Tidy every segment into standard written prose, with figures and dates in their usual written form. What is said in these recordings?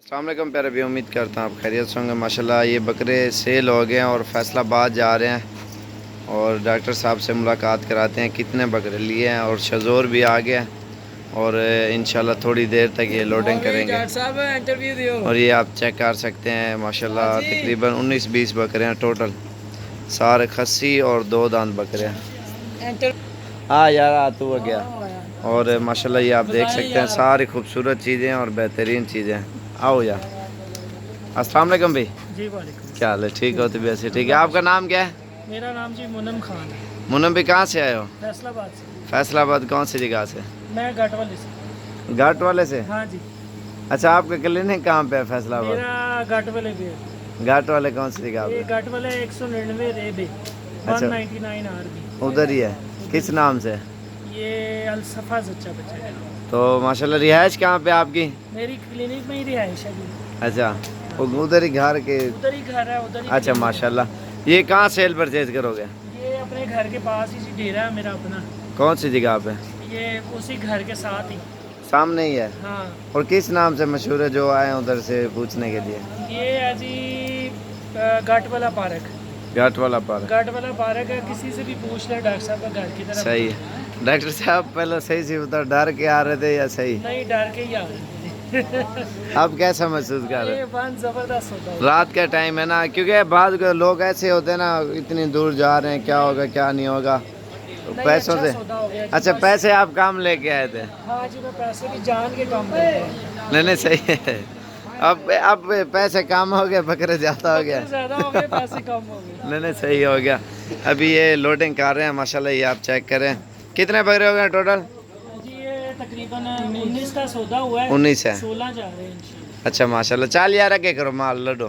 السلام علیکم پیارے بھی، امید کرتا ہوں آپ خیریت سے ہوں گے۔ ماشاءاللہ یہ بکرے سیل ہو گئے ہیں اور فیصل آباد جا رہے ہیں اور ڈاکٹر صاحب سے ملاقات کراتے ہیں کتنے بکرے لیے ہیں، اور شزور بھی آ گیا اور انشاءاللہ تھوڑی دیر تک یہ لوڈنگ کریں گے۔ اور یہ آپ چیک کر سکتے ہیں ماشاءاللہ تقریباً 19-20 بکرے ہیں ٹوٹل، سارے خسی اور 2 دانت بکرے ہیں۔ ہاں یار تو ہو گیا۔ اور ماشاءاللہ یہ آپ دیکھ سکتے ہیں ساری خوبصورت چیزیں اور بہترین چیزیں۔ آؤ یار۔ السلام علیکم بھائی۔ جی وعلیکم۔ کیا حال ہے؟ ٹھیک ہو؟ تو بھی ایسے ٹھیک ہے۔ آپ کا نام کیا ہے؟ میرا نام جی منم خان ہے۔ منم بھی کہاں سے آئے ہو؟ فیصل آباد سے۔ فیصل آباد کون سی جگہ سے؟ میں گھاٹ والے سے۔ گھاٹ والے سے؟ ہاں جی۔ اچھا، آپ کا کلینک کہاں پہ ہے فیصل آباد؟ میرا گھاٹ والے بھی ہے۔ گھاٹ والے کون سی جگہ یہ پہ؟ گھاٹ والے 199 رے بے 199 آر بی ادھر ہی ہے۔ کس نام سے؟ یہ الصفا زچہ بچہ ہے۔ تو ماشاءاللہ رہائش کہاں پہ آپ کی؟ میری کلینک میں ہی رہائش ہے جی۔ اچھا، ادھر ہی گھر کے؟ ادھر ہی گھر ہے، ادھر ہی۔ اچھا ماشاءاللہ۔ یہ کہاں سیل پرچیز کرو گے؟ یہ اپنے گھر کے پاس ہی ڈیرا ہے میرا اپنا۔ کون سی جگہ پہ؟ یہ اسی گھر کے ساتھ ہی سامنے ہی ہے؟ ہاں۔ اور کس نام سے مشہور ہے جو آئے ہیں ادھر سے پوچھنے کے لیے؟ یہ ہے جی گھاٹ والا پارک۔ گھاٹ والا پارک؟ گھاٹ والا پارک ہے، کسی سے بھی پوچھ لے ڈاکٹر صاحب کا گھر کی طرف۔ صحیح ہے۔ ڈاکٹر صاحب پہلے صحیح سے بتا، ڈر کے آ رہے تھے یا صحیح؟ نہیں، ڈر کے ہی آ رہے تھے۔ اب کیسا محسوس کر رہے ہیں؟ یہ بند زبردست ہوتا ہے۔ رات کا ٹائم ہے نا، کیونکہ بعض لوگ ایسے ہوتے ہیں نا اتنی دور جا رہے ہیں، کیا ہوگا کیا نہیں ہوگا پیسوں سے۔ اچھا، پیسے آپ کام لے کے آئے تھے؟ ہاں جی، میں پیسے بھی جان کے کام کرتا ہوں۔ نہیں صحیح ہے۔ اب پیسے کم ہو گئے، بکرے زیادہ ہو گیا؟ زیادہ ہو گئے، پیسے کم ہو گئے۔ نہیں صحیح ہو گیا۔ ابھی یہ لوڈنگ کر رہے ہیں ماشاءاللہ، یہ آپ چیک کریں کتنے بکرے ہو گئے ٹوٹل؟ جی یہ تقریباً 19 کا سودا ہوا ہے۔ 19 ہے؟ 16 جا رہے ہیں انشاءاللہ۔ اچھا ماشاءاللہ، چال یار آگے کرو مال لڈو۔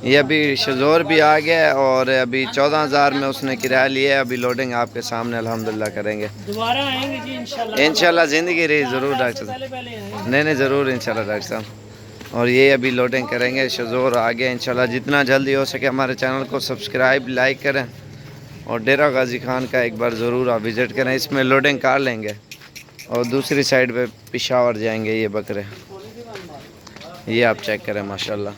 یہ ابھی شزور بھی آ گیا اور ابھی 14,000 میں اس نے کرایہ لیا ہے۔ ابھی لوڈنگ آپ کے سامنے الحمدللہ کریں گے۔ دوبارہ آئیں گے جی انشاءاللہ۔ انشاءاللہ زندگی رہی ضرور ڈاکٹر پہلے صاحب۔ آئیں گے۔ نہیں ضرور انشاءاللہ ڈاکٹر صاحب۔ اور یہ ابھی لوڈنگ کریں گے، شزور آ گیا انشاءاللہ۔ جتنا جلدی ہو سکے ہمارے چینل کو سبسکرائب لائک کریں اور ڈیرہ غازی خان کا ایک بار ضرور آپ وزٹ کریں۔ اس میں لوڈنگ کر لیں گے اور دوسری سائڈ پہ پشاور جائیں گے یہ بکرے۔ یہ آپ چیک کریں ماشاءاللہ۔